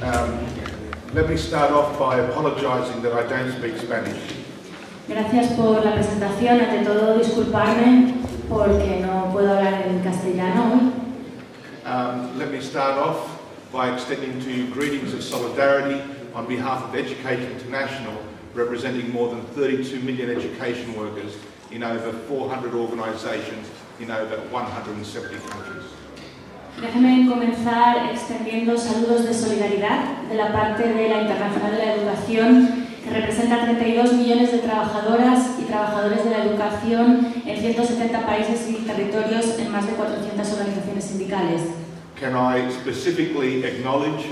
Let me start off by apologizing that I don't speak Spanish. Gracias por la presentación. Ante todo, disculparme porque no puedo hablar en castellano hoy. Let me start off by extending to you greetings of solidarity on behalf of Education International, representing more than 32 million education workers in over 400 organisations in over 170 countries. Déjenme comenzar extendiendo saludos de solidaridad de la parte de la Internacional de la Educación, que representa 32 millones de trabajadoras y trabajadores de la educación en 170 países y territorios en más de 400 organizaciones sindicales. Can I specifically acknowledge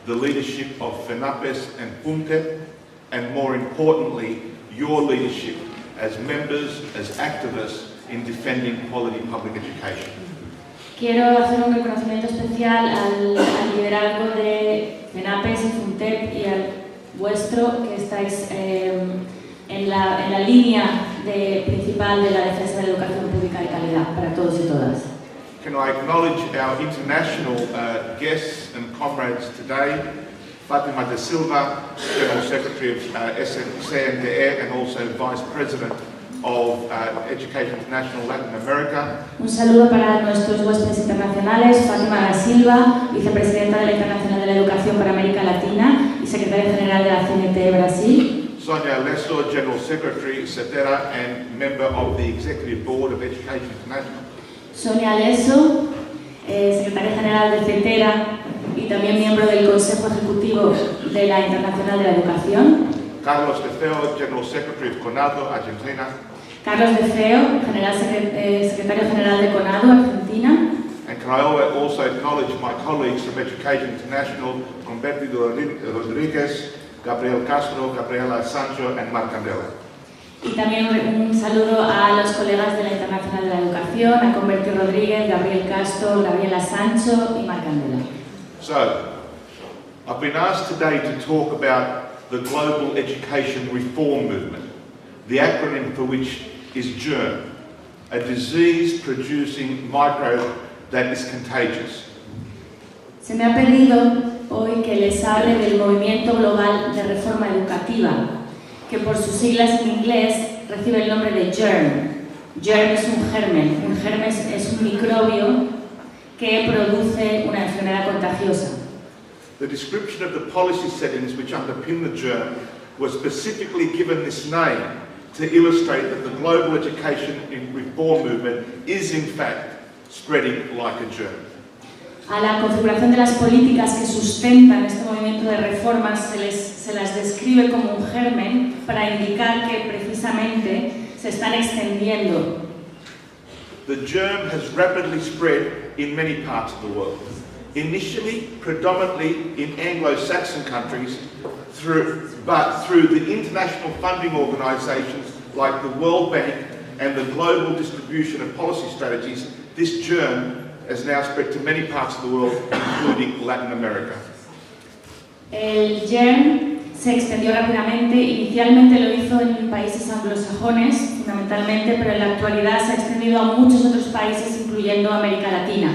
the leadership of FeNaPES and pública, and more importantly, your leadership as members, as activists in defending quality public education. Quiero hacer un reconocimiento especial al liderazgo de FeNaPES y FUNTEP y al vuestro, que estáis en la línea principal de la defensa de la educación pública de calidad para todos y todas. Can I acknowledge our international guests and comrades today, Fátima da Silva, General Secretary of CNTE and also Vice President of Education International Latin America. Un saludo para nuestros huéspedes internacionales, Fátima da Silva, vicepresidenta de la Internacional de la Educación para América Latina y secretaria general de la CNTE Brasil. Sonia Lesso, General Secretary, CETERA, and member of the Executive Board of Education International. Sonia Lesso, secretaria general de CETERA y también miembro del Consejo Ejecutivo de la Internacional de la Educación. Carlos de Feo, General Secretary of CONADO, Argentina. Carlos de Feo, secretario general de CONADO, Argentina. And can I also acknowledge my colleagues from Education International, Convertido Rodriguez, Gabriel Castro, Gabriela Sancho, and Marc Candela. Y también un saludo a los colegas de la Internacional de la Educación, a Convertido Rodríguez, Gabriel Castro, Gabriela Sancho y Marc Candela. So, I've been asked today to talk about the global education reform movement, the acronym for which is GERM, a disease-producing microbe that is contagious. Se me ha pedido hoy que les hable del movimiento global de reforma educativa, que por sus siglas en inglés recibe el nombre de GERM. GERM es un germen. Un germen es un microbio que produce una enfermedad contagiosa. The description of the policy settings which underpin the GERM was specifically given this name to illustrate that the global education reform movement is in fact spreading like a germ. A la configuración de las políticas que sustentan este movimiento de reformas se las describe como un germen para indicar que precisamente se están extendiendo. The germ has rapidly spread in many parts of the world. Initially, predominantly in Anglo-Saxon countries, but through the international funding organisations like the World Bank and the global distribution of policy strategies, this germ has now spread to many parts of the world, including Latin America. El germ se extendió rápidamente. Inicialmente lo hizo en países anglosajones, fundamentalmente, pero en la actualidad se ha extendido a muchos otros países, incluyendo América Latina.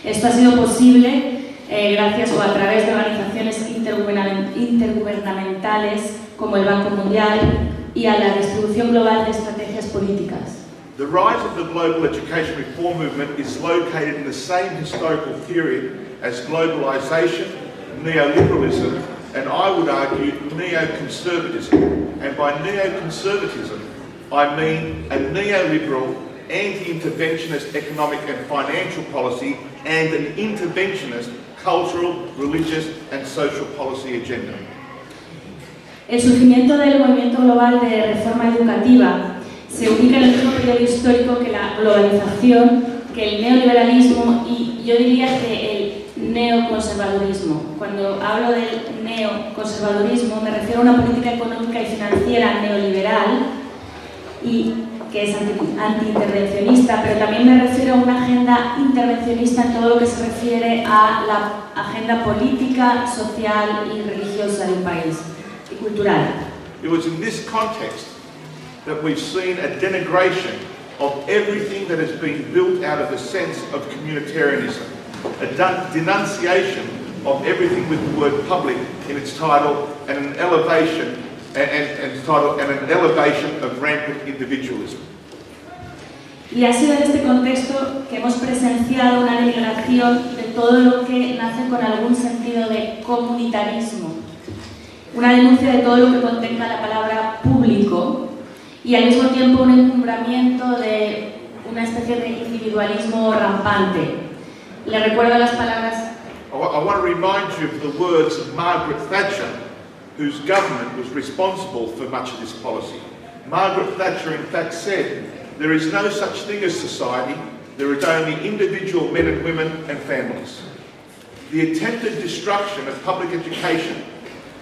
Esto ha sido posible gracias o a través de organizaciones intergubernamentales como el Banco Mundial y a la distribución global de estrategias políticas. The rise of the global education reform movement is located in the same historical period as globalization, neoliberalism, and I would argue neoconservatism. And by neoconservatism, I mean a neoliberal, anti-interventionist economic and financial policy and an interventionist cultural, religious and social policy agenda. El surgimiento del movimiento global de reforma educativa se ubica en el mismo periodo histórico que la globalización, que el neoliberalismo y yo diría que el neoconservadurismo. Cuando hablo del neoconservadurismo me refiero a una política económica y financiera neoliberal y que es antiintervencionista, pero también me refiero a una agenda intervencionista en todo lo que se refiere a la agenda política, social y religiosa de un país y cultural. It was in this context that we've seen a denigration of everything that has been built out of a sense of communitarianism, a denunciation of everything with the word public in its title and an elevation of rampant individualism. Y ha sido en este contexto que hemos presenciado una denigración de todo lo que nace con algún sentido de comunitarismo, una denuncia de todo lo que contenga la palabra público y al mismo tiempo un encumbramiento de una especie de individualismo rampante. Le recuerdo las palabras. I want to remind you of the words of Margaret Thatcher, whose government was responsible for much of this policy. Margaret Thatcher in fact said, "There is no such thing as society, there is only individual men and women and families." The attempted destruction of public education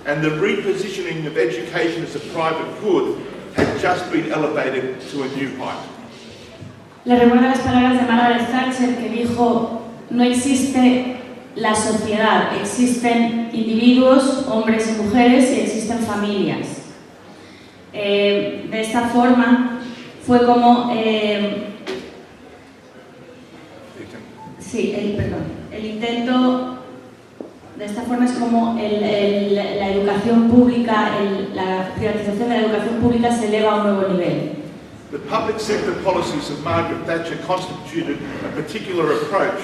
and the repositioning of education as a private good had just been elevated to a new height. Le recuerdo las palabras de Margaret Thatcher que dijo, no existe la sociedad, existen individuos, hombres y mujeres, y existen familias. De esta forma fue como el intento, de esta forma es como la educación pública, la privatización de la educación pública se eleva a un nuevo nivel. The public sector policies of Margaret Thatcher constituted a particular approach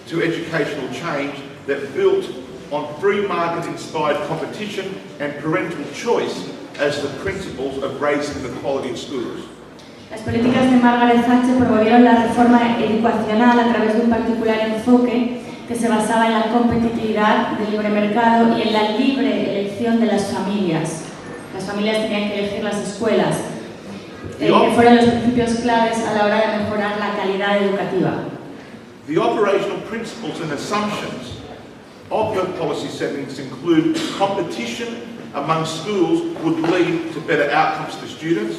to educational change that built on free market-inspired competition and parental choice as the principles of raising the quality of schools. Las políticas de Margaret Thatcher promovieron la reforma educacional a través de un particular enfoque que se basaba en la competitividad del libre mercado y en la libre elección de las familias. Las familias tenían que elegir las escuelas, que fueron los principios claves a la hora de mejorar la calidad educativa. The operational principles and assumptions of the policy settings include competition among schools would lead to better outcomes for students.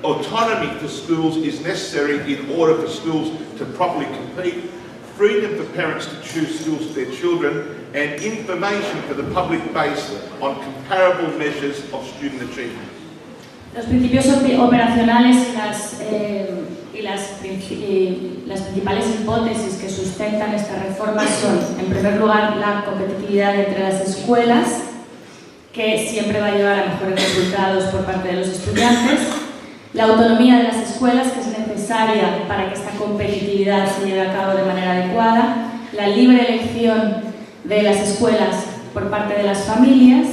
Autonomy for schools is necessary in order for schools to properly compete. Freedom for parents to choose schools for their children, and information for the public based on comparable measures of student achievement. Los principios operacionales y las principales hipótesis que sustentan esta reforma son, en primer lugar, la competitividad entre las escuelas, que siempre va a llevar a mejores resultados por parte de los estudiantes, la autonomía de las escuelas, que es necesaria para que esta competitividad se lleve a cabo de manera adecuada, la libre elección de las escuelas por parte de las familias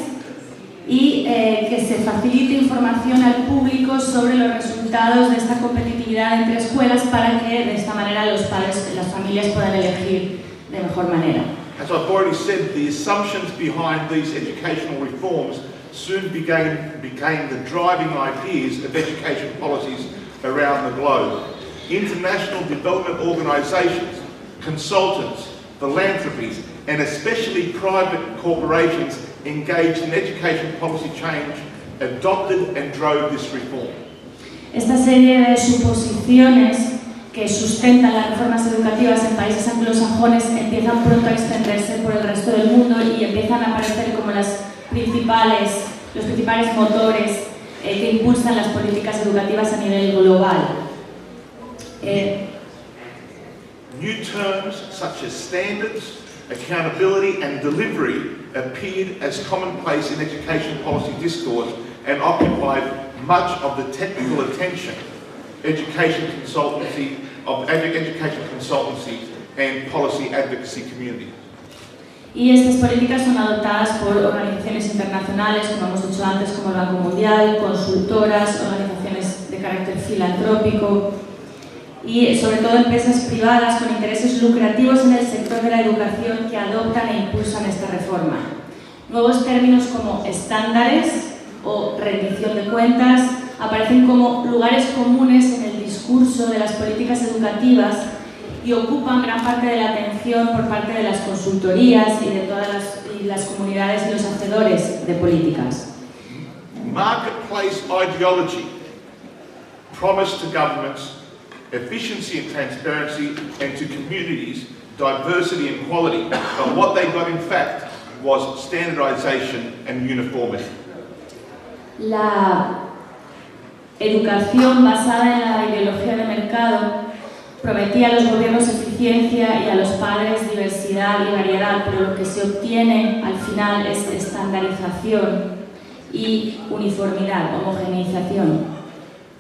y que se facilite información al público sobre los resultados de esta competitividad entre escuelas para que de esta manera los padres, las familias puedan elegir de mejor manera. As I've already said, the assumptions behind these educational reforms soon became the driving ideas of education policies around the globe. International development organisations, consultants, philanthropies, and especially private corporations engaged in education policy change adopted and drove this reform. Esta serie de suposiciones que sustentan las reformas educativas en países anglosajones empiezan pronto a extenderse por el resto del mundo y empiezan a aparecer como los principales motores que impulsan las políticas educativas a nivel global. New terms such as standards, accountability and delivery appeared as commonplace in education policy discourse and occupied much of the technical attention education consultancy and policy advocacy community. Y estas políticas son adoptadas por organizaciones internacionales, como hemos dicho antes, como el Banco Mundial, consultoras, organizaciones de carácter filantrópico y sobre todo empresas privadas con intereses lucrativos en el sector de la educación que adoptan e impulsan esta reforma. Nuevos términos como estándares o rendición de cuentas aparecen como lugares comunes en el discurso de las políticas educativas y ocupan gran parte de la atención por parte de las consultorías y de todas las comunidades y los hacedores de políticas. Marketplace ideology promised to governments efficiency and transparency and to communities diversity and quality, but what they got in fact was standardization and uniformity. La educación basada en la ideología de mercado Prometía a los gobiernos eficiencia y a los padres diversidad y variedad, pero lo que se obtiene al final es estandarización y uniformidad, homogeneización.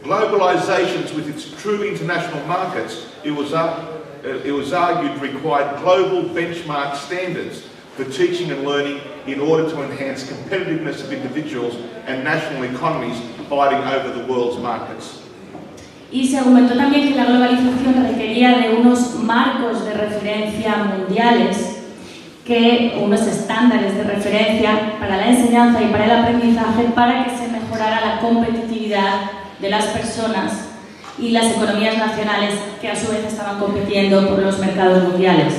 Globalization, with its true international markets, it was argued required global benchmark standards for teaching and learning in order to enhance competitiveness of individuals and national economies fighting over the world's markets. Y se argumentó también que la globalización requería de unos marcos de referencia mundiales, unos estándares de referencia para la enseñanza y para el aprendizaje, para que se mejorara la competitividad de las personas y las economías nacionales, que a su vez estaban compitiendo por los mercados mundiales.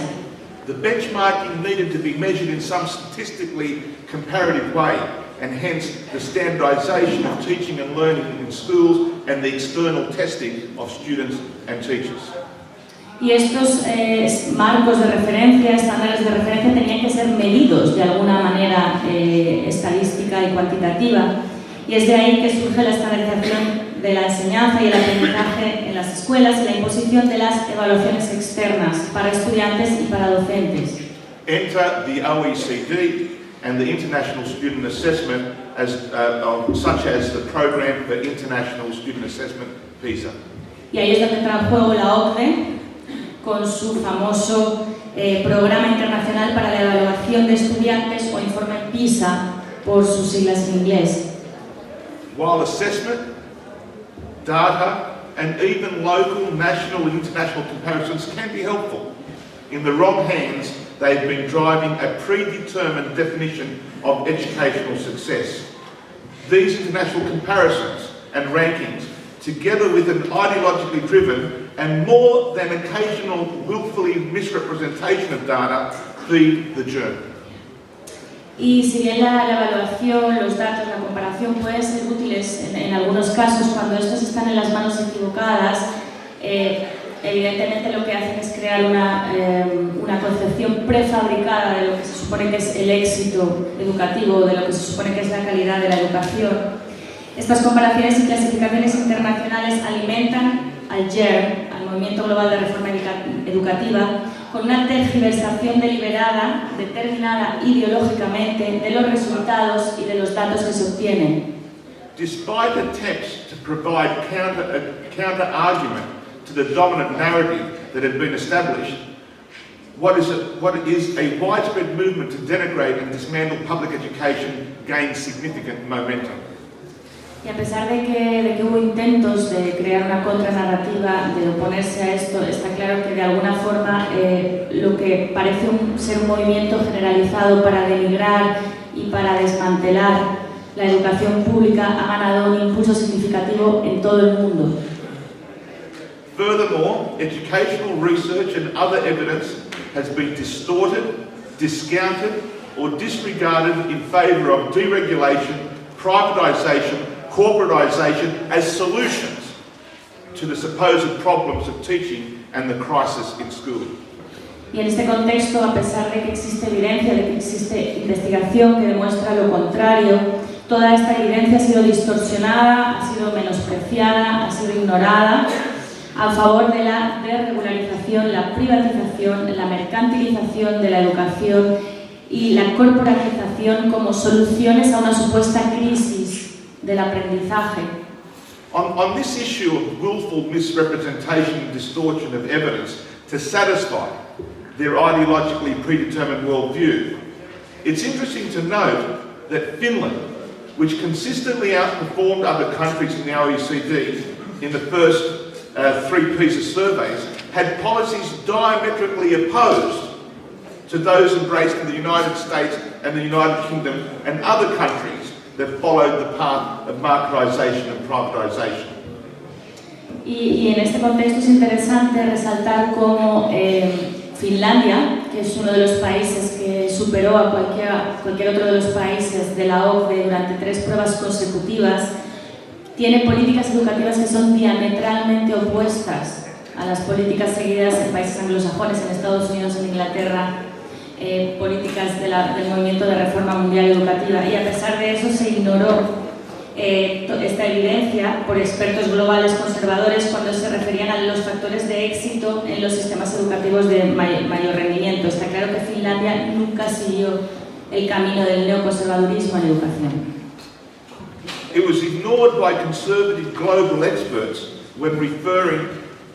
The benchmarking needed to be measured in some statistically comparative way, and hence the standardization of teaching and learning in schools and the external testing of students and teachers. Y estos marcos de referencia, estándares de referencia, tenían que ser medidos de alguna manera estadística y cuantitativa, y es de ahí que surge la estandarización de la enseñanza y el aprendizaje en las escuelas y la imposición de las evaluaciones externas para estudiantes y para docentes. Enter the OECD and the International Student Assessment, such as the Program for International Student Assessment, PISA. Y ahí es donde entra en juego la OCDE con su famoso Programa Internacional para la Evaluación de Estudiantes, o informe PISA por sus siglas en inglés. While assessment, data, and even local, national, and international comparisons can be helpful, in the wrong hands, they've been driving a predetermined definition of educational success. These international comparisons and rankings, together with an ideologically driven and more than occasional willfully misrepresentation of data, feed the germ. Y si bien la evaluación, los datos, la comparación pueden ser útiles en algunos casos, cuando estos están en las manos equivocadas, evidentemente lo que hacen es crear una concepción prefabricada de lo que se supone que es el éxito educativo, de lo que se supone que es la calidad de la educación. Estas comparaciones y clasificaciones internacionales alimentan al GERM, al Movimiento Global de Reforma Educativa, con una tergiversación deliberada, determinada ideológicamente, de los resultados y de los datos que se obtienen. Despite attempts to provide counter-argument to the dominant narrative that had been established, what is a widespread movement to denigrate and dismantle public education gained significant momentum. Y a pesar de que hubo intentos de crear una contranarrativa, de oponerse a esto, está claro que de alguna forma lo que parece ser un movimiento generalizado para denigrar y para desmantelar la educación pública ha ganado un impulso significativo en todo el mundo. Furthermore, educational research and other evidence has been distorted, discounted, or disregarded in favour of deregulation, privatisation, corporatisation as solutions to the supposed problems of teaching and the crisis in schooling. Y en este contexto, a pesar de que existe evidencia, de que existe investigación que demuestra lo contrario, toda esta evidencia ha sido distorsionada, ha sido menospreciada, ha sido ignorada a favor de la desregularización, la privatización, la mercantilización de la educación y la corporatización como soluciones a una supuesta crisis del aprendizaje. On this issue of willful misrepresentation and distortion of evidence to satisfy their ideologically predetermined worldview, it's interesting to note that Finland, which consistently outperformed other countries in the OECD in the first three PISA surveys, had policies diametrically opposed to those embraced in the United States and the United Kingdom and other countries that followed the path of marketisation and privatisation. Y en este contexto es interesante resaltar cómo Finlandia, que es uno de los países que superó a cualquier otro de los países de la OCDE durante 3 pruebas consecutivas, tiene políticas educativas que son diametralmente opuestas a las políticas seguidas en países anglosajones, en Estados Unidos, en Inglaterra, políticas del movimiento de reforma mundial educativa, y a pesar de eso se ignoró esta evidencia por expertos globales conservadores cuando se referían a los factores de éxito en los sistemas educativos de mayor rendimiento. Está claro que Finlandia nunca siguió el camino del neoconservadurismo en educación. It was ignored by conservative global experts when referring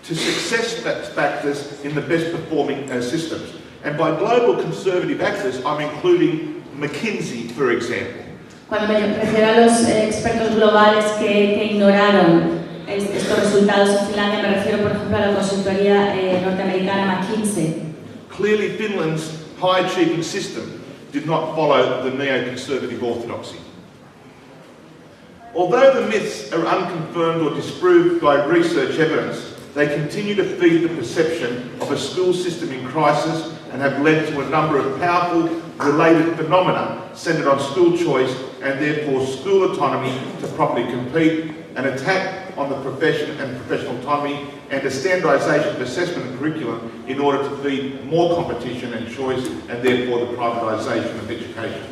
to success factors in the best performing systems. And by global conservative actors, I'm including McKinsey, for example. Cuando me refiero a los expertos globales que ignoraron estos resultados en Finlandia, me refiero, por ejemplo, a la consultoría norteamericana McKinsey. Clearly, Finland's high-achieving system did not follow the neoconservative orthodoxy. Although the myths are unconfirmed or disproved by research evidence, they continue to feed the perception of a school system in crisis and have led to a number of powerful related phenomena centred on school choice and therefore school autonomy to properly compete, an attack on the profession and professional autonomy, and a standardisation of assessment and curriculum in order to feed more competition and choice and therefore the privatisation of education.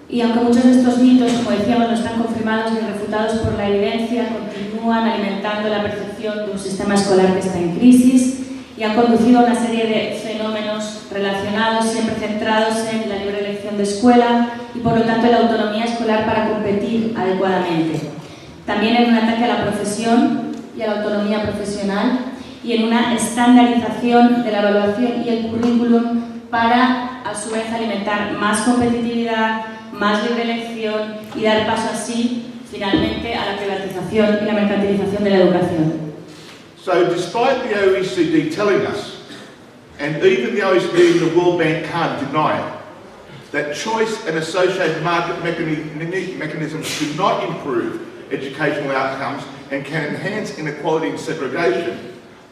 Y aunque muchos de estos mitos, como decíamos, no están confirmados ni refutados por la evidencia, continúan alimentando la percepción de un sistema escolar que está en crisis y han conducido a una serie de fenómenos relacionados, siempre centrados en la libre elección de escuela y por lo tanto en la autonomía escolar para competir adecuadamente. También en un ataque a la profesión y a la autonomía profesional y en una estandarización de la evaluación y el currículum para, a su vez, alimentar más competitividad, más libre elección y dar paso así, finalmente, a la privatización y la mercantilización de la educación. So, despite the OECD telling us, and even the OECD and the World Bank can't deny it, that choice and associated market mechanisms do not improve educational outcomes and can enhance inequality and segregation,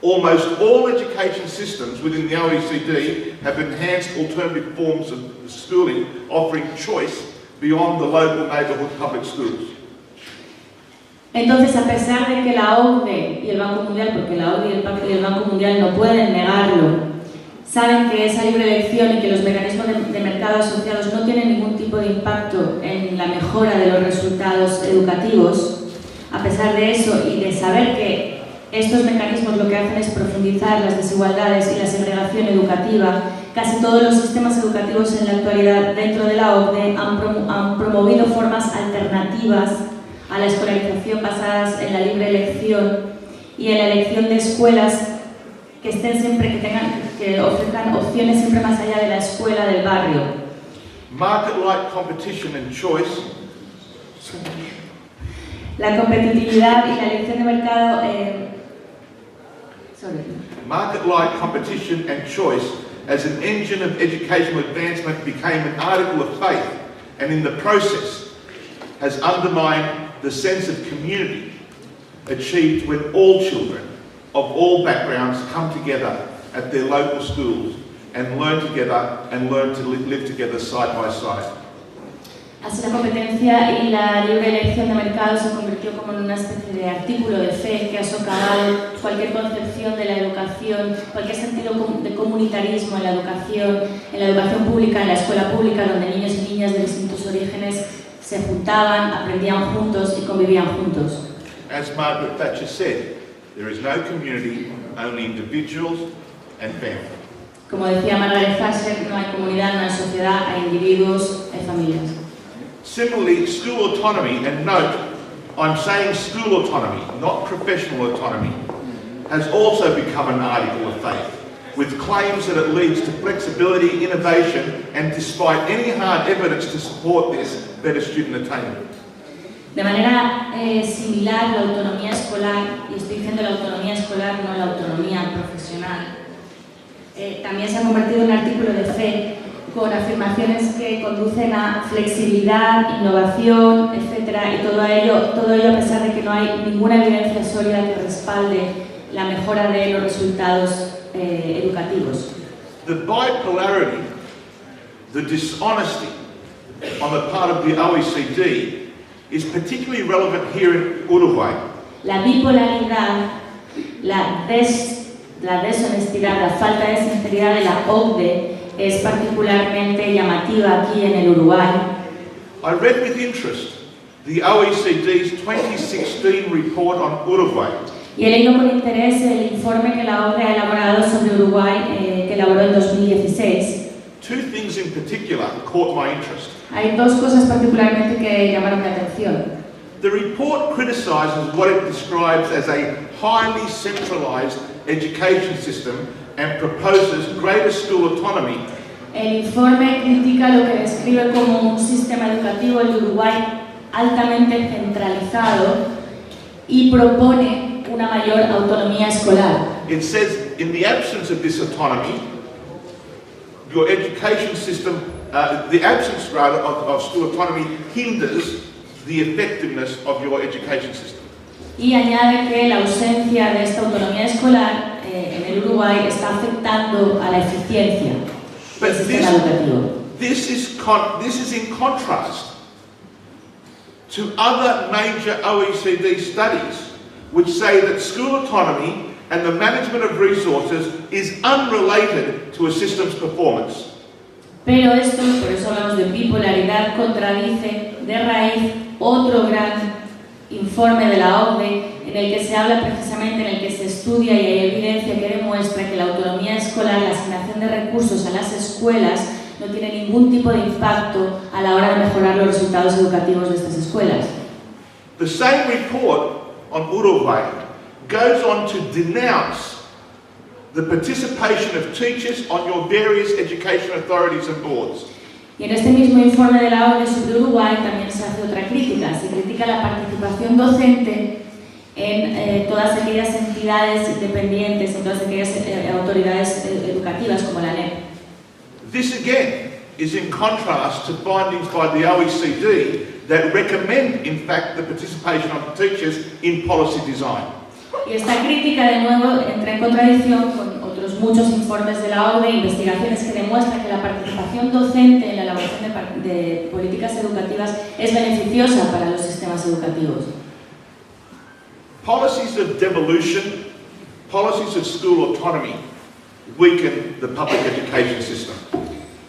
almost all education systems within the OECD have enhanced alternative forms of schooling, offering choice beyond the local neighbourhood public schools. Entonces, a pesar de que la OCDE y el Banco Mundial, porque la OCDE y el Banco Mundial no pueden negarlo, saben que esa libre elección y que los mecanismos de mercado asociados no tienen ningún tipo de impacto en la mejora de los resultados educativos, a pesar de eso y de saber que estos mecanismos lo que hacen es profundizar las desigualdades y la segregación educativa, casi todos los sistemas educativos en la actualidad dentro de la OCDE han promovido formas alternativas a la escolarización basadas en la libre elección y en la elección de escuelas que estén siempre, que ofrezcan opciones siempre más allá de la escuela del barrio. Market-like competition and choice. La competitividad y la elección de mercado. Market-like competition and choice as an engine of educational advancement became an article of faith, and in the process has undermined the sense of community achieved when all children of all backgrounds come together at their local schools and learn together and learn to live together side by side. Así la competencia y la libre elección de mercado se convirtió como en una especie de artículo de fe que ha socavado cualquier concepción de la educación, cualquier sentido de comunitarismo en la educación pública, en la escuela pública, donde niños y niñas de distintos orígenes se juntaban, aprendían juntos y convivían juntos. As Margaret Thatcher said, there is no community, only individuals and family. Como decía Margaret Thatcher, no hay comunidad, no hay sociedad, hay individuos, hay familias. Similarly, school autonomy, and note, I'm saying school autonomy, not professional autonomy, has also become an article of faith, with claims that it leads to flexibility, innovation, and despite any hard evidence to support this, better student attainment. De manera similar, la autonomía escolar, y estoy diciendo la autonomía escolar, no la autonomía profesional, también se ha convertido en un artículo de fe, con afirmaciones que conducen a flexibilidad, innovación, etc. Y todo ello a pesar de que no hay ninguna evidencia sólida que respalde la mejora de los resultados educativos. The bipolarity, the dishonesty on the part of the OECD is particularly relevant here in Uruguay. La bipolaridad, la deshonestidad, la falta de sinceridad de la OCDE es particularmente llamativa aquí en el Uruguay. I read with interest the OECD's 2016 report on Uruguay. Y he leído con interés el informe que la OCDE ha elaborado sobre Uruguay, que elaboró en 2016. Two things in particular caught my interest. Hay dos cosas particularmente que llamaron mi atención. The report criticizes what it describes as a highly centralized education system and proposes greater school autonomy. El informe critica lo que describe como un sistema educativo en Uruguay altamente centralizado y propone una mayor autonomía escolar. It says, in the absence of this autonomy, your education system, the absence rather of school autonomy hinders the effectiveness of your education system. Y añade que la ausencia de esta autonomía escolar en el Uruguay está afectando a la eficiencia del sistema educativo. This is in contrast to other major OECD studies which say that school autonomy and the management of resources is unrelated to a system's performance. Pero esto, por eso hablamos de bipolaridad, contradice de raíz otro gran informe de la OCDE en el que se habla precisamente, en el que se estudia y hay evidencia que demuestra que la autonomía escolar, la asignación de recursos a las escuelas no tiene ningún tipo de impacto a la hora de mejorar los resultados educativos de estas escuelas. The same report on Uruguay goes on to denounce the participation of teachers on your various education authorities and boards. Y en este mismo informe de la OCDE sobre Uruguay también se hace otra crítica. Se critica la participación docente en todas aquellas entidades independientes, en todas aquellas autoridades educativas como la NEP. This again is in contrast to findings by the OECD that recommend, in fact, the participation of teachers in policy design. Y esta crítica, de nuevo, entra en contradicción con otros muchos informes de la OCDE, investigaciones que demuestran que la participación docente en la elaboración de políticas educativas es beneficiosa para los sistemas educativos. Policies of devolution, policies of school autonomy weaken the public education system.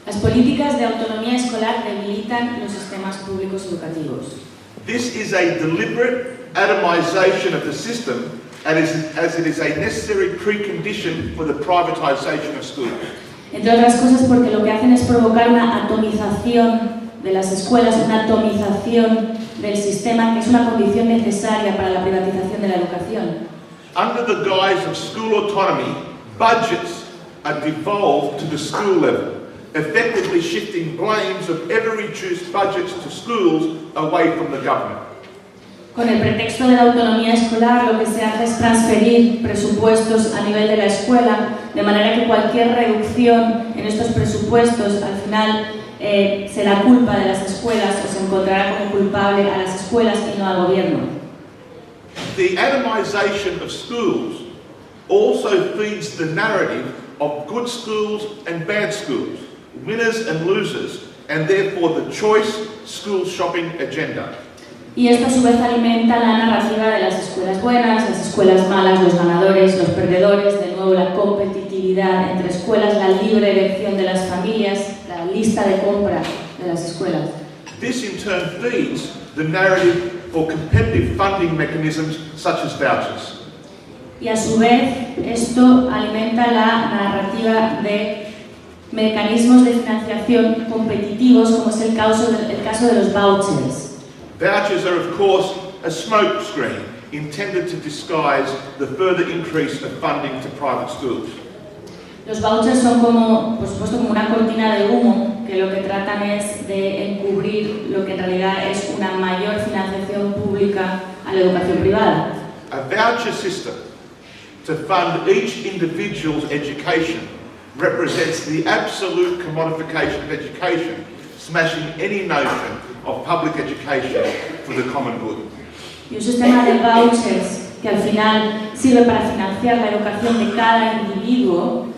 Las políticas de autonomía escolar debilitan los sistemas públicos educativos. This is a deliberate atomization of the system as it is a necessary precondition for the privatization of schools. Entre otras cosas porque lo que hacen es provocar una atomización de las escuelas, una atomización del sistema, que es una condición necesaria para la privatización de la educación. Under the guise of school autonomy, budgets are devolved to the school level, effectively shifting blames of ever-reduced budgets to schools away from the government. Con el pretexto de la autonomía escolar, lo que se hace es transferir presupuestos a nivel de la escuela, de manera que cualquier reducción en estos presupuestos al final será culpa de las escuelas o se encontrará como culpable a las escuelas y no al gobierno. The atomization of schools also feeds the narrative of good schools and bad schools, winners and losers, and therefore the choice school shopping agenda. Y esto a su vez alimenta la narrativa de las escuelas buenas, las escuelas malas, los ganadores, los perdedores, de nuevo la competitividad entre escuelas, la libre elección de las familias, la lista de compra de las escuelas. This in turn feeds the narrative for competitive funding mechanisms such as vouchers. Y a su vez esto alimenta la narrativa de mecanismos de financiación competitivos como es el caso de los vouchers. Vouchers are, of course, a smokescreen intended to disguise the further increase of funding to private schools. Los vouchers son como, por supuesto, como una cortina de humo que lo que tratan es de encubrir lo que en realidad es una mayor financiación pública a la educación privada. A voucher system to fund each individual's education represents the absolute commodification of education, smashing any notion of public education for the common good. Y un sistema de vouchers que al final sirve para financiar la educación de cada individuo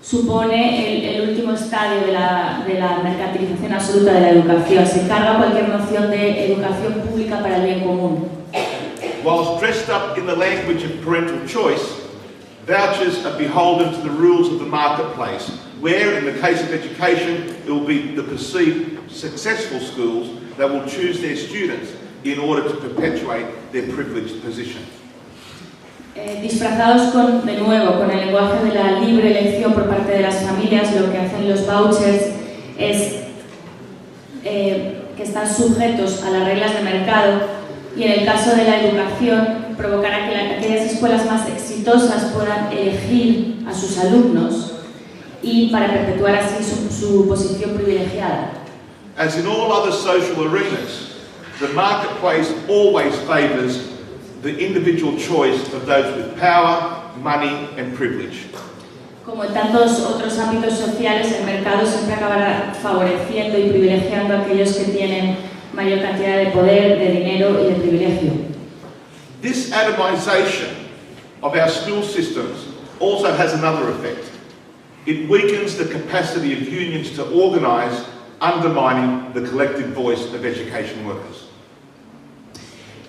supone el último estadio de la mercantilización absoluta de la educación. Se carga cualquier noción de educación pública para el bien común. Whilst dressed up in the language of parental choice, vouchers are beholden to the rules of the marketplace, where, in the case of education, it will be the perceived successful schools that will choose their students in order to perpetuate their privileged position. Disfrazados de nuevo con el lenguaje de la libre elección por parte de las familias, lo que hacen los vouchers es que están sujetos a las reglas de mercado, y en el caso de la educación provocará que aquellas escuelas más exitosas puedan elegir a sus alumnos y para perpetuar así su posición privilegiada. As in all other social arenas, the marketplace always favours the individual choice of those with power, money and privilege. Como en tantos otros ámbitos sociales, el mercado siempre acabará favoreciendo y privilegiando a aquellos que tienen mayor cantidad de poder, de dinero y de privilegio. This atomization of our school systems also has another effect. It weakens the capacity of unions to organise, undermining the collective voice of education workers.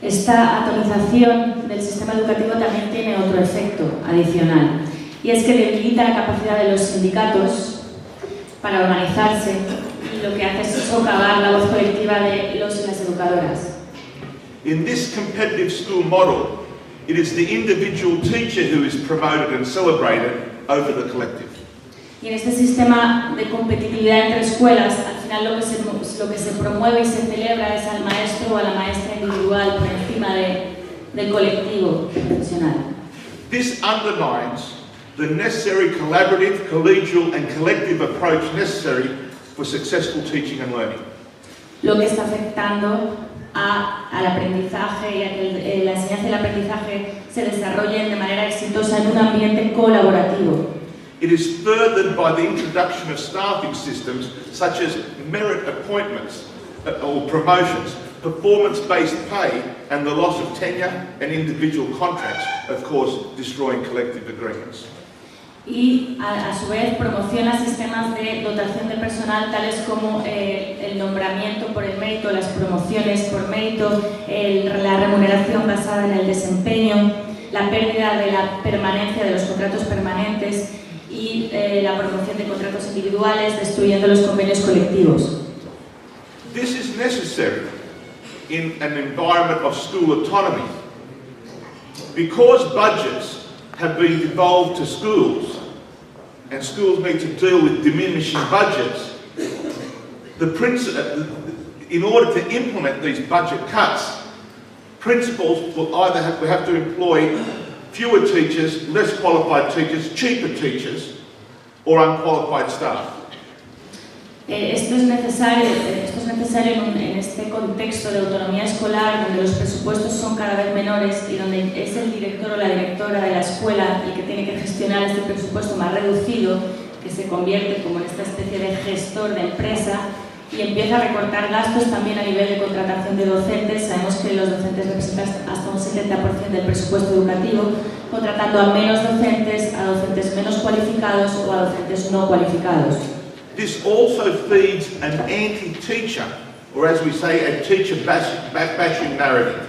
Esta atomización del sistema educativo también tiene otro efecto adicional, y es que debilita la capacidad de los sindicatos para organizarse, y lo que hace es socavar la voz colectiva de los y las educadoras. In this competitive school model, it is the individual teacher who is promoted and celebrated over the collective. Y en este sistema de competitividad entre escuelas, al final lo que se promueve y se celebra es al maestro o a la maestra individual por encima del colectivo profesional. This undermines the necessary collaborative, collegial and collective approach necessary for successful teaching and learning. Lo que está afectando al aprendizaje y a que la enseñanza y el aprendizaje se desarrollen de manera exitosa en un ambiente colaborativo. It is furthered by the introduction of staffing systems such as merit appointments or promotions, performance-based pay and the loss of tenure and individual contracts, of course, destroying collective agreements. Y a su vez promociona sistemas de dotación de personal tales como el nombramiento por el mérito, las promociones por mérito, la remuneración basada en el desempeño, la pérdida de la permanencia de los contratos permanentes y la promoción de contratos individuales, destruyendo los convenios colectivos. This is necessary in an environment of school autonomy. Because budgets have been devolved to schools, and schools need to deal with diminishing budgets, in order to implement these budget cuts, principals will either have to employ fewer teachers, less qualified teachers, cheaper teachers, or unqualified staff. Esto es necesario en este contexto de autonomía escolar, donde los presupuestos son cada vez menores y donde es el director o la directora de la escuela el que tiene que gestionar este presupuesto más reducido, que se convierte como en esta especie de gestor de empresa y empieza a recortar gastos también a nivel de contratación de docentes. Sabemos que los docentes representan hasta un 70% del presupuesto educativo, contratando a menos docentes, a docentes menos cualificados o a docentes no cualificados. This also feeds an anti-teacher, or as we say, a teacher bashing narrative.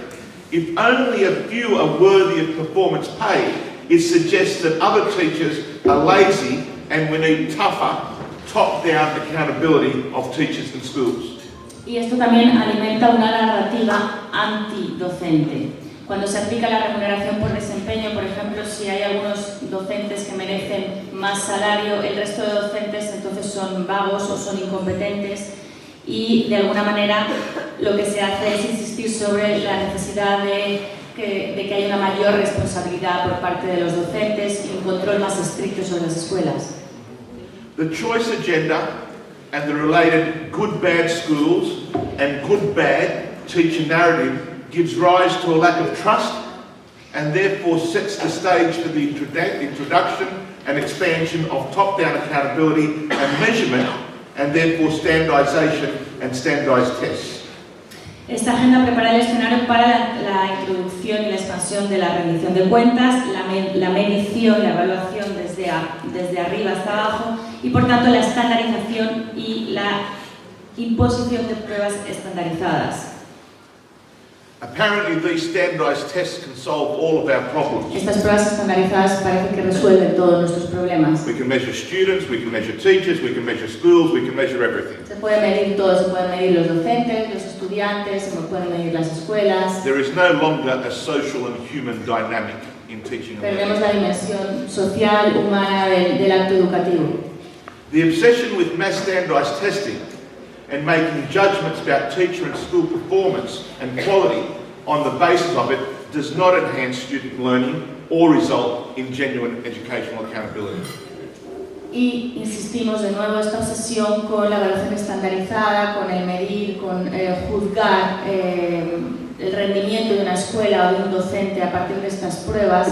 If only a few are worthy of performance pay, it suggests that other teachers are lazy and we need tougher, top-down accountability of teachers and schools. Y esto también alimenta una narrativa antidocente. Cuando se aplica la remuneración por desempeño, por ejemplo, si hay algunos docentes que merecen más salario, el resto de docentes entonces son vagos o son incompetentes, y de alguna manera lo que se hace es insistir sobre la necesidad de que haya una mayor responsabilidad por parte de los docentes y un control más estricto sobre las escuelas. The choice agenda and the related good-bad schools and good-bad teacher narrative gives rise to a lack of trust and therefore sets the stage for the introduction and expansion of top-down accountability and measurement and therefore standardisation and standardised tests. Esta agenda prepara el escenario para la introducción y la expansión de la rendición de cuentas, la medición, la evaluación desde arriba hasta abajo y por tanto la estandarización y la imposición de pruebas estandarizadas. Apparently these standardized tests can solve all of our problems. Estas pruebas estandarizadas parecen que resuelven todos nuestros problemas. We can measure students, we can measure teachers, we can measure schools, we can measure everything. Se puede medir todo, se pueden medir los docentes, los estudiantes, se pueden medir las escuelas. There is no longer a social and human dynamic in teaching and Perdemos learning. la dimensión social, humana del acto educativo. The obsession with mass standardized testing and making judgments about teacher and school performance and quality on the basis of it does not enhance student learning or result in genuine educational accountability. Y insistimos de nuevo esta obsesión con la evaluación estandarizada, con el medir, con juzgar el rendimiento de una escuela o de un docente a partir de estas pruebas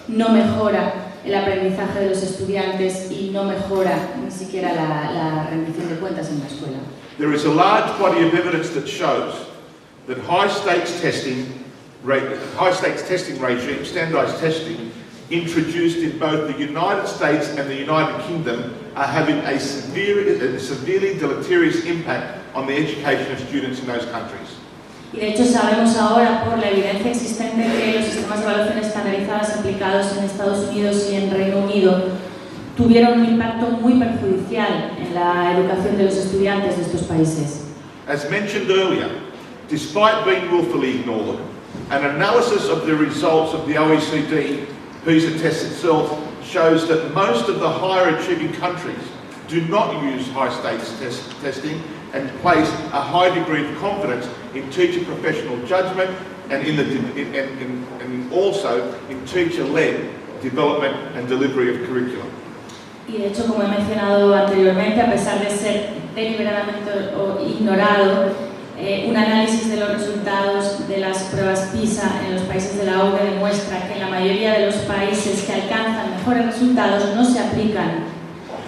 no mejora el aprendizaje de los estudiantes y no mejora ni siquiera la rendición de cuentas en la escuela. There is a large body of evidence that shows that high-stakes testing regime, standardized testing, introduced in both the United States and the United Kingdom are having a severely deleterious impact on the education of students in those countries. Y de hecho sabemos ahora por la evidencia existente que los sistemas de evaluación estandarizados aplicados en Estados Unidos y en Reino Unido tuvieron un impacto muy perjudicial en la educación de los estudiantes de estos países. As mentioned earlier, despite being willfully ignored, an analysis of the results of the OECD PISA test itself shows that most of the higher achieving countries do not use high-stakes testing and place a high degree of confidence in teacher professional judgment and also in teacher-led development and delivery of curriculum. Y de hecho, como he mencionado anteriormente, a pesar de ser deliberadamente ignorado, un análisis de los resultados de las pruebas PISA en los países de la OCDE demuestra que en la mayoría de los países que alcanzan mejores resultados no se aplican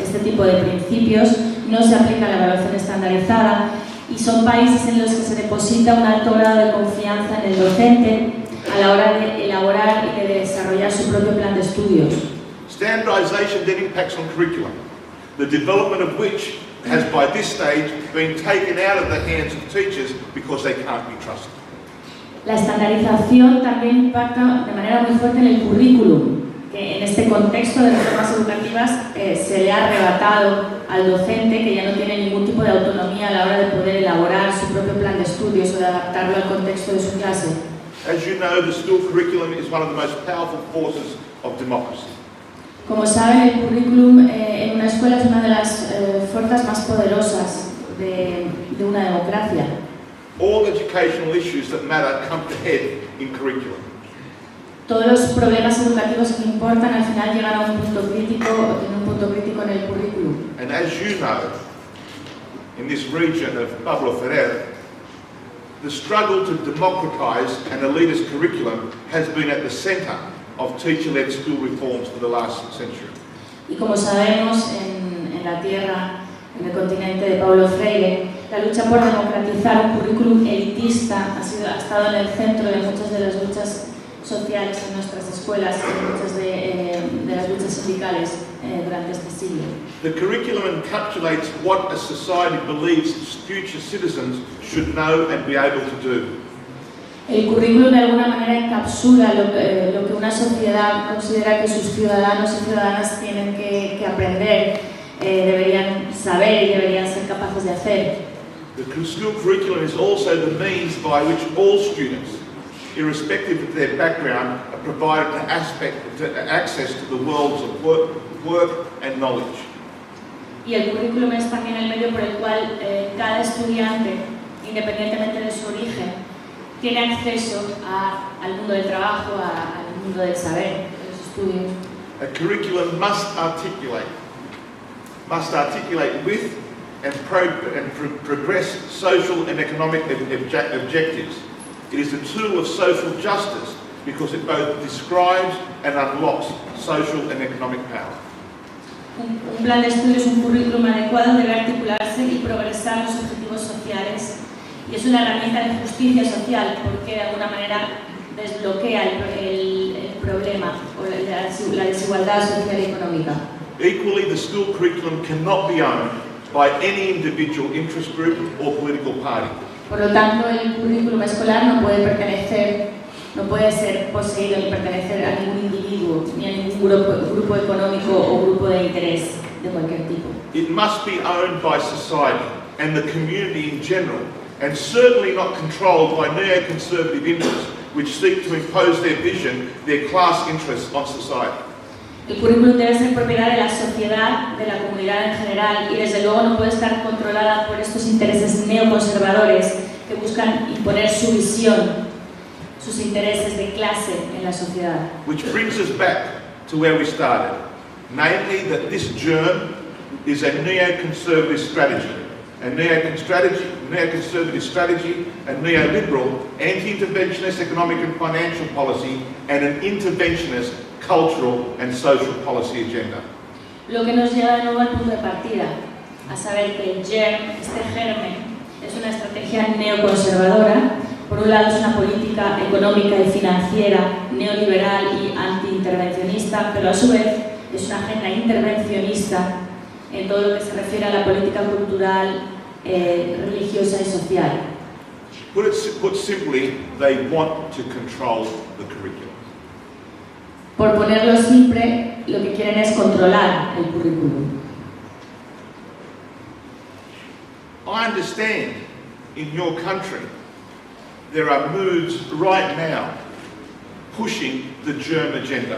este tipo de principios, no se aplica la evaluación estandarizada y son países en los que se deposita un alto grado de confianza en el docente a la hora de elaborar y de desarrollar su propio plan de estudios. Standardization then impacts on curriculum, the development of which has by this stage been taken out of the hands of teachers because they can't be trusted. La estandarización también impacta de manera muy fuerte en el currículum, que en este contexto de reformas educativas se le ha arrebatado al docente, que ya no tiene ningún tipo de autonomía a la hora de poder elaborar su propio plan de estudios o de adaptarlo al contexto de su clase. As you know, the school curriculum is one of the most powerful forces of democracy. Como saben, el currículum en una escuela es una de las fuerzas más poderosas de una democracia. All educational issues that matter come to head in curriculum. Todos los problemas educativos que importan al final llegan a un punto crítico en el currículum. And as you know, in this region of Pablo Ferrer, the struggle to democratise an elitist curriculum has been at the centre of teacher-led school reforms for the last century. Y como sabemos, en la tierra, en el continente de Paulo Freire, la lucha por democratizar un currículum elitista ha estado en el centro de muchas de las luchas sociales en nuestras escuelas y muchas de las luchas sindicales durante este siglo. The curriculum encapsulates what a society believes its future citizens should know and be able to do. El currículum de alguna manera encapsula lo que una sociedad considera que sus ciudadanos y ciudadanas tienen que aprender, deberían saber y deberían ser capaces de hacer. The school curriculum is also the means by which all students, irrespective of their background, are provided access to the worlds of work and knowledge. Y el currículum es también el medio por el cual cada estudiante, independientemente de su origen, tiene acceso al mundo del trabajo, al mundo del saber, de los estudios. A curriculum must articulate with and progress social and economic objectives. It is a tool of social justice because it both describes and unlocks social and economic power. Un plan de estudios, un currículum adecuado debe articularse y progresar los objetivos sociales. Y es una herramienta de justicia social porque de alguna manera desbloquea el problema o la desigualdad social y económica. Equally, the school curriculum cannot be owned by any individual interest group or political party. Por lo tanto, el currículum escolar no puede ser poseído ni pertenecer a ningún individuo, ni a ningún grupo económico o grupo de interés de cualquier tipo. It must be owned by society and the community in general, and certainly not controlled by neoconservative interests which seek to impose their vision, their class interests on society. El currículum debe ser propiedad de la sociedad, de la comunidad en general, y desde luego no puede estar controlada por estos intereses neoconservadores que buscan imponer su visión, sus intereses de clase en la sociedad. Which brings us back to where we started, namely that this germ is a neoconservative strategy. A neoconservative strategy, a neoliberal, anti-interventionist economic and financial policy, and an interventionist cultural and social policy agenda. Lo que nos lleva de nuevo al punto de partida, a saber que el germen, este germen, es una estrategia neoconservadora. Por un lado es una política económica y financiera neoliberal y anti-intervencionista, pero a su vez es una agenda intervencionista en todo lo que se refiere a la política cultural, religiosa y social. Put simply, they want to control the curriculum. Por ponerlo simple, lo que quieren es controlar el currículum. I understand in your country there are moves right now pushing the germ agenda.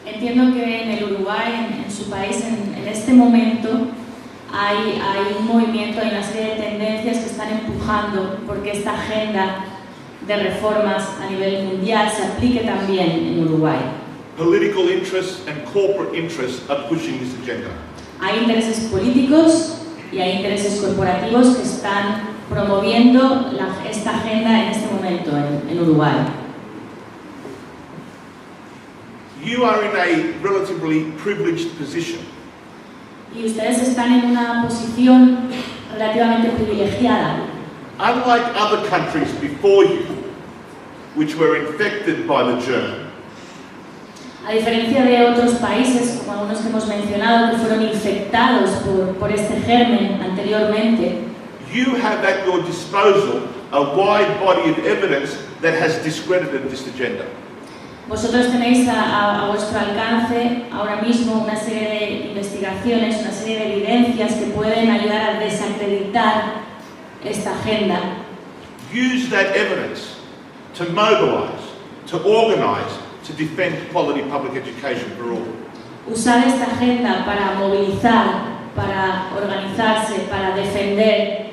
Entiendo que en el Uruguay, en su país, en este momento, hay un movimiento, hay una serie de tendencias que están empujando porque esta agenda de reformas a nivel mundial se aplique también en Uruguay. Political interests and corporate interests are pushing this agenda. Hay intereses políticos y hay intereses corporativos que están promoviendo esta agenda en este momento en Uruguay. You are in a relatively privileged position. Y ustedes están en una posición relativamente privilegiada. Unlike other countries before you, which were infected by the germ, a diferencia de otros países, como algunos que hemos mencionado, que fueron infectados por este germen anteriormente, you have at your disposal a wide body of evidence that has discredited this agenda. Vosotros tenéis a vuestro alcance ahora mismo una serie de investigaciones, una serie de evidencias que pueden ayudar a desacreditar esta agenda. Use that evidence to mobilize, to organize, to defend quality public education for all. Usar esta agenda para movilizar, para organizarse, para defender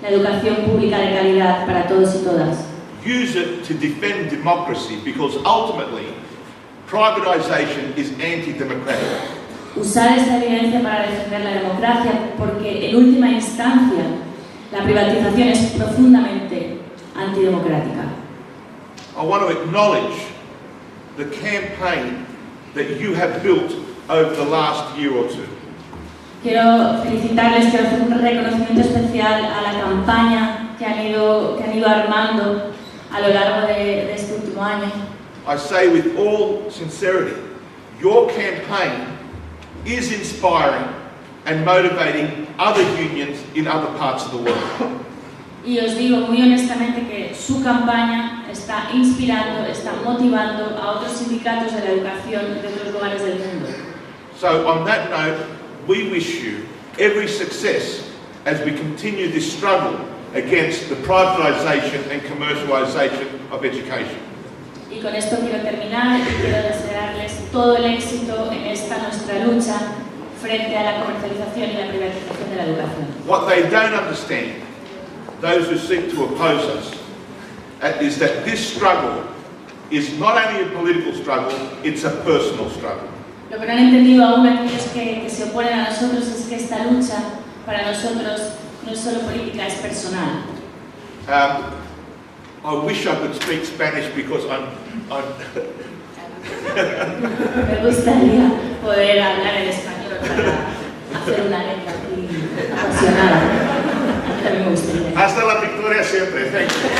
la educación pública de calidad para todos y todas. Use it to defend democracy, because ultimately privatization is anti-democratic. Usar esta evidencia para defender la democracia, porque en última instancia la privatización es profundamente antidemocrática. I want to acknowledge the campaign that you have built over the last year or two. Quiero felicitarles, quiero hacer un reconocimiento especial a la campaña que han ido armando a lo largo de este último año. I say with all sincerity, your campaign is inspiring and motivating other unions in other parts of the world. Y os digo muy honestamente que su campaña está inspirando, está motivando a otros sindicatos de la educación de otros lugares del mundo. So on that note, we wish you every success as we continue this struggle against the privatization and commercialization of education. Y con esto quiero terminar y quiero desearles todo el éxito en esta nuestra lucha frente a la comercialización y la privatización de la educación. What they don't understand, those who seek to oppose us, is that this struggle is not only a political struggle, it's a personal struggle. Lo que no han entendido aún aquellos que se oponen a nosotros es que esta lucha para nosotros no es solo política, es personal. I wish I could speak Spanish because I'm Me gustaría poder hablar en español para hacer una letra aquí apasionada. También me gustaría. Hasta la victoria siempre. Thank you.